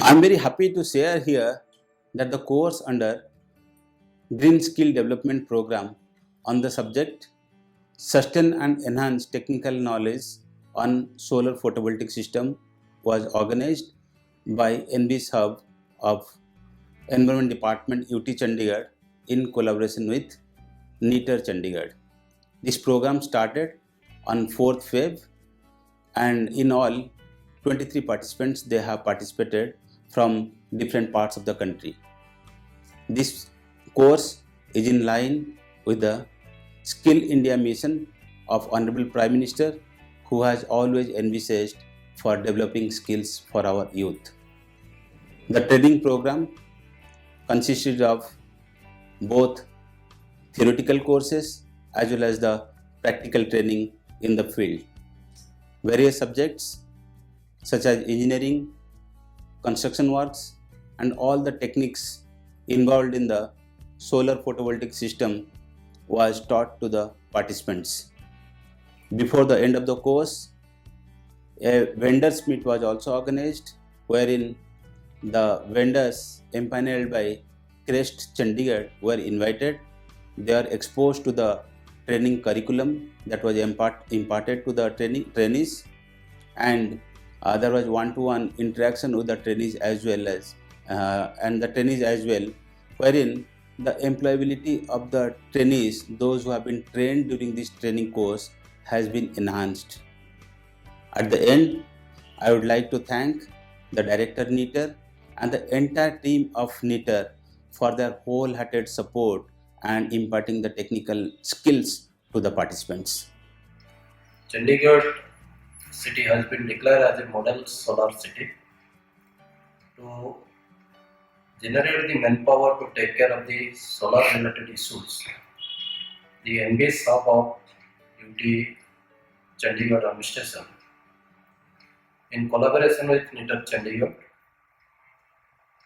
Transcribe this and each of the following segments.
I'm very happy to share here that the course under Green Skill Development Program on the subject Sustain and Enhance Technical Knowledge on Solar Photovoltaic System was organized by NBS Hub of Environment Department UT Chandigarh in collaboration with NITER Chandigarh. This program started on 4th Feb and in all 23 participants they have participated from different parts of the country. This course is in line with the Skill India mission of Honorable Prime Minister, who has always envisaged for developing skills for our youth. The training program consisted of both theoretical courses as well as the practical training in the field. Various subjects such as engineering, construction works, and all the techniques involved in the solar photovoltaic system was taught to the participants. Before the end of the course, a vendors meet was also organized, wherein the vendors empaneled by Crest Chandigarh were invited. They are exposed to the training curriculum that was imparted to the trainees, and there was one-to-one interaction with the trainees as well as wherein the employability of the trainees, those who have been trained during this training course, has been enhanced. At the end, I would like to thank the Director NITER and the entire team of NITER for their wholehearted support and imparting the technical skills to the participants. Chandigarh city has been declared as a model solar city to generate the manpower to take care of the solar related issues. The NBS Hub of UT Chandigarh administration, in collaboration with NITER Chandigarh,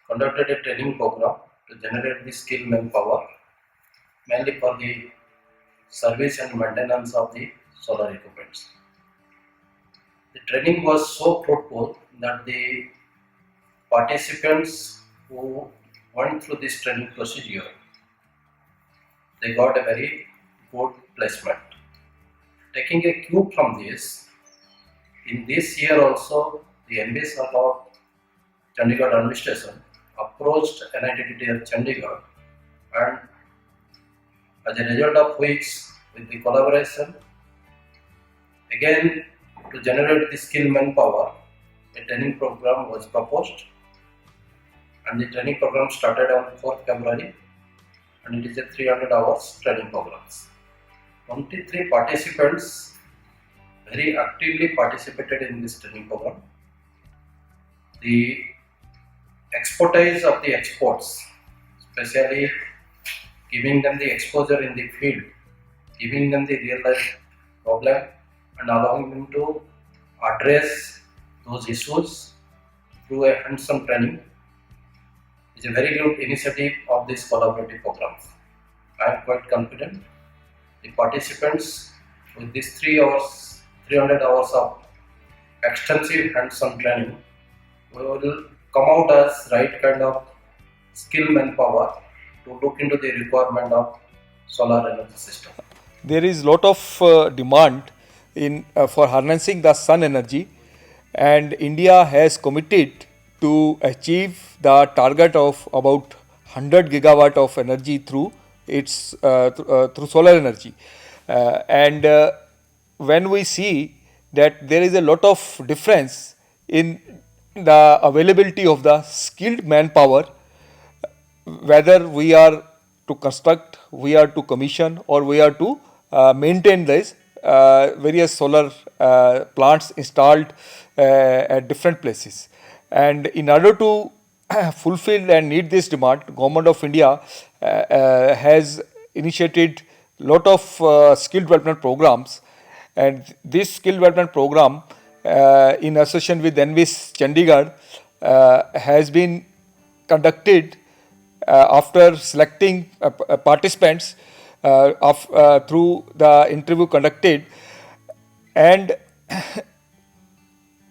conducted a training program to generate the skilled manpower mainly for the service and maintenance of the solar equipments. The training was so fruitful that the participants who went through this training procedure, they got a very good placement. Taking a cue from this, in this year also the NBS of Chandigarh administration approached NITT Chandigarh, and as a result of which, with the collaboration, again to generate the skilled manpower, a training program was proposed, and the training program started on 4th February, and it is a 300 hours training program. 23 participants very actively participated in this training program. The expertise of the experts, especially giving them the exposure in the field, giving them the real life problem and allowing them to address those issues through a hands-on training, is a very good initiative of this collaborative programs. I am quite confident the participants with this 300 hours of extensive hands-on training will come out as right kind of skilled manpower to look into the requirement of solar energy system. There is lot of demand in for harnessing the sun energy, and India has committed to achieve the target of about 100 gigawatt of energy through its through solar energy. And when we see that there is a lot of difference in the availability of the skilled manpower, whether we are to construct, we are to commission, or we are to maintain these various solar plants installed at different places. And in order to fulfill and meet this demand, Government of India has initiated lot of skill development programs, and this skill development program in association with NVIS Chandigarh has been conducted after selecting participants through the interview conducted, and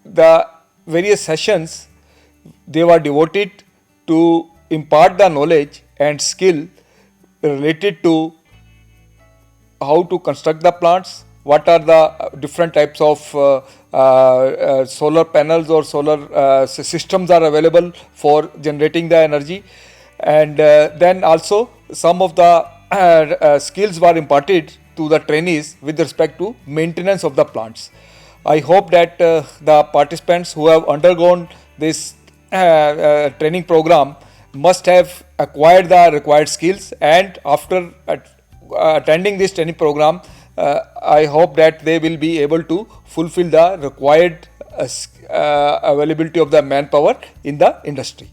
the various sessions they were devoted to impart the knowledge and skill related to how to construct the plants, what are the different types of solar panels or solar systems are available for generating the energy, and then also some of the skills were imparted to the trainees with respect to maintenance of the plants. I hope that the participants who have undergone this training program must have acquired the required skills, and after attending this training program, I hope that they will be able to fulfill the required availability of the manpower in the industry.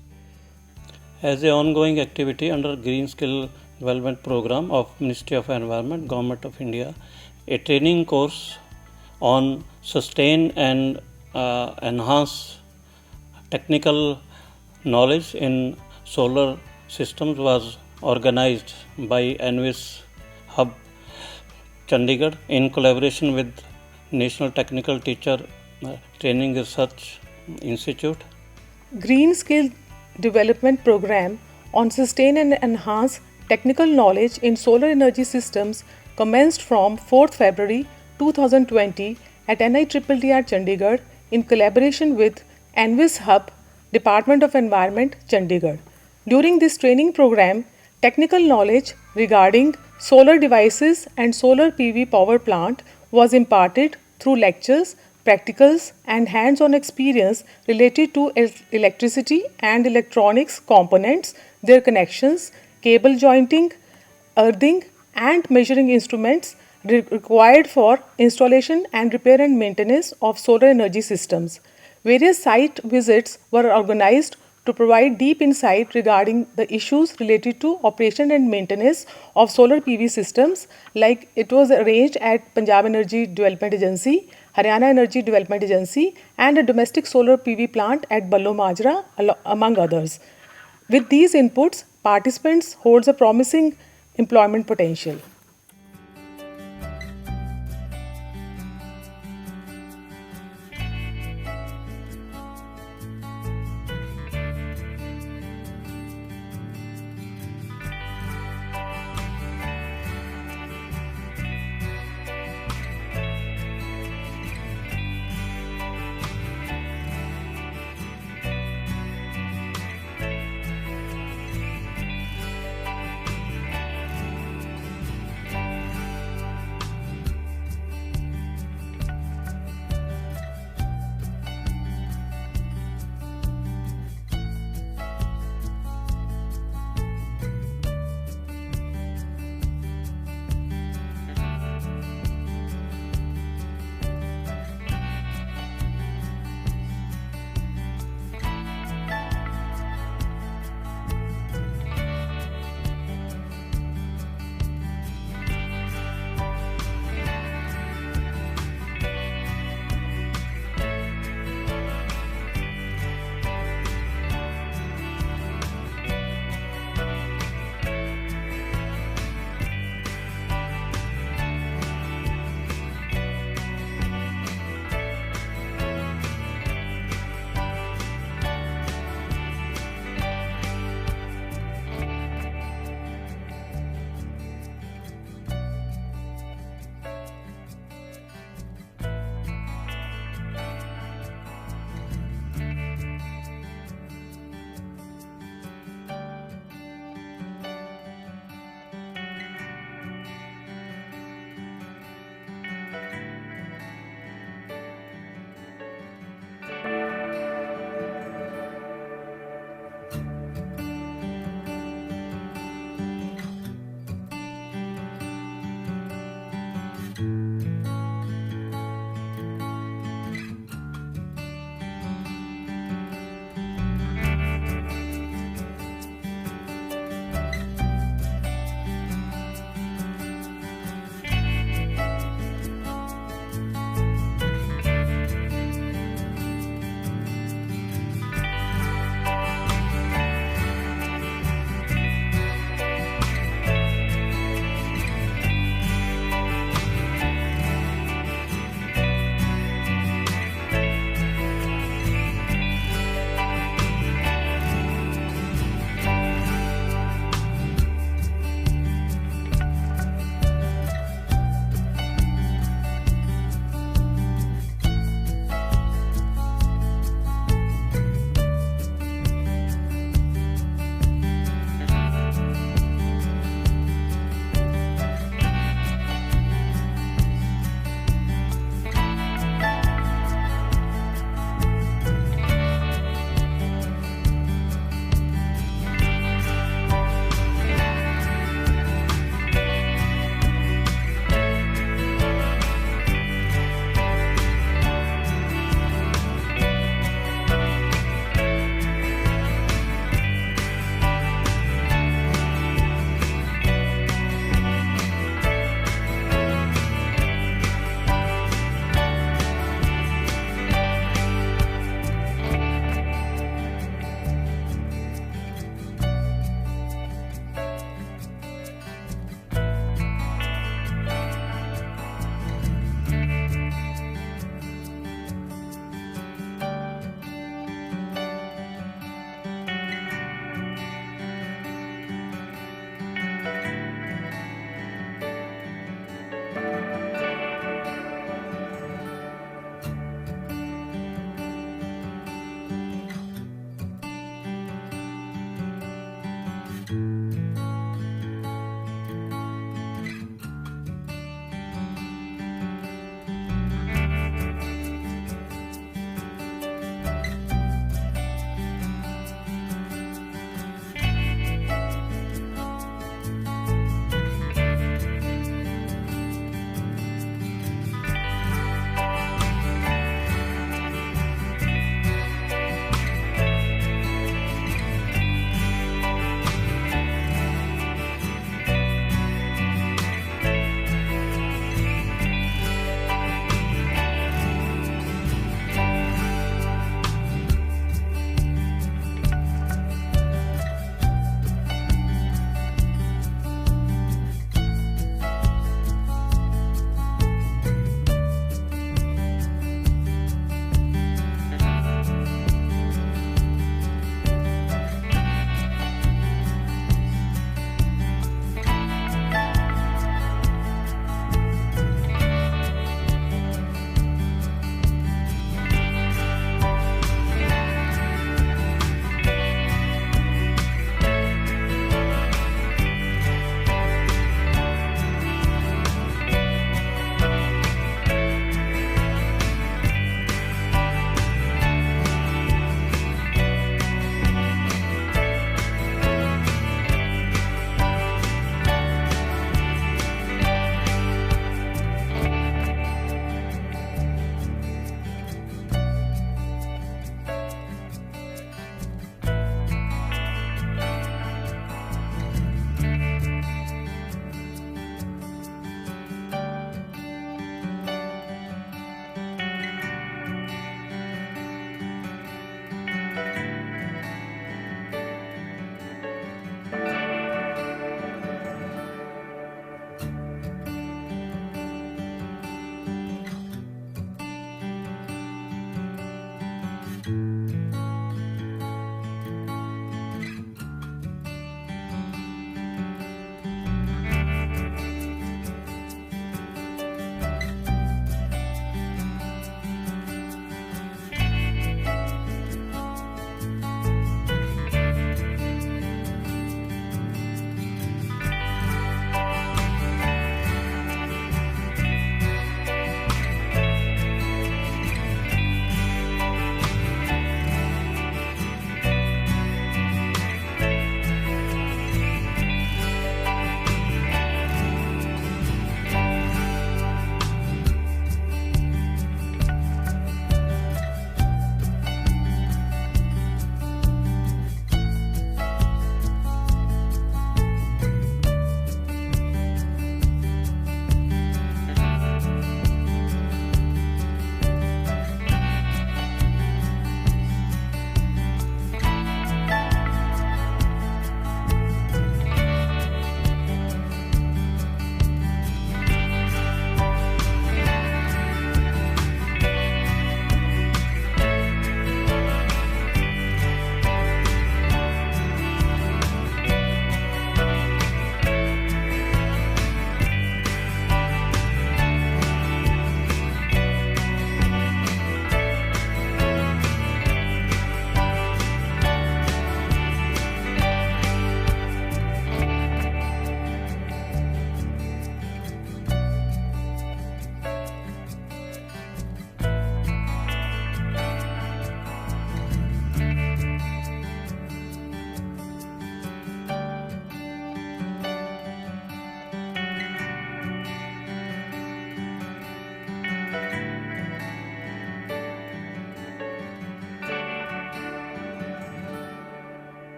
As a ongoing activity under Green Skill Development Program of Ministry of Environment, Government of India, a training course on sustain and enhance technical knowledge in solar systems was organized by NVIS Hub, Chandigarh, in collaboration with National Technical Teacher Training Research Institute. Green Skill Development Program on Sustain and Enhance Technical Knowledge in Solar Energy Systems commenced from 4th February 2020 at NITTR Chandigarh in collaboration with NVIS Hub, Department of Environment, Chandigarh. During this training program, technical knowledge regarding solar devices and solar PV power plant was imparted through lectures, practicals and hands-on experience related to electricity and electronics components, their connections, cable jointing, earthing and measuring instruments required for installation and repair and maintenance of solar energy systems. Various site visits were organized to provide deep insight regarding the issues related to operation and maintenance of solar PV systems, like it was arranged at Punjab Energy Development Agency, Haryana Energy Development Agency and a domestic solar PV plant at Ballo Majra, among others. With these inputs, participants holds a promising employment potential.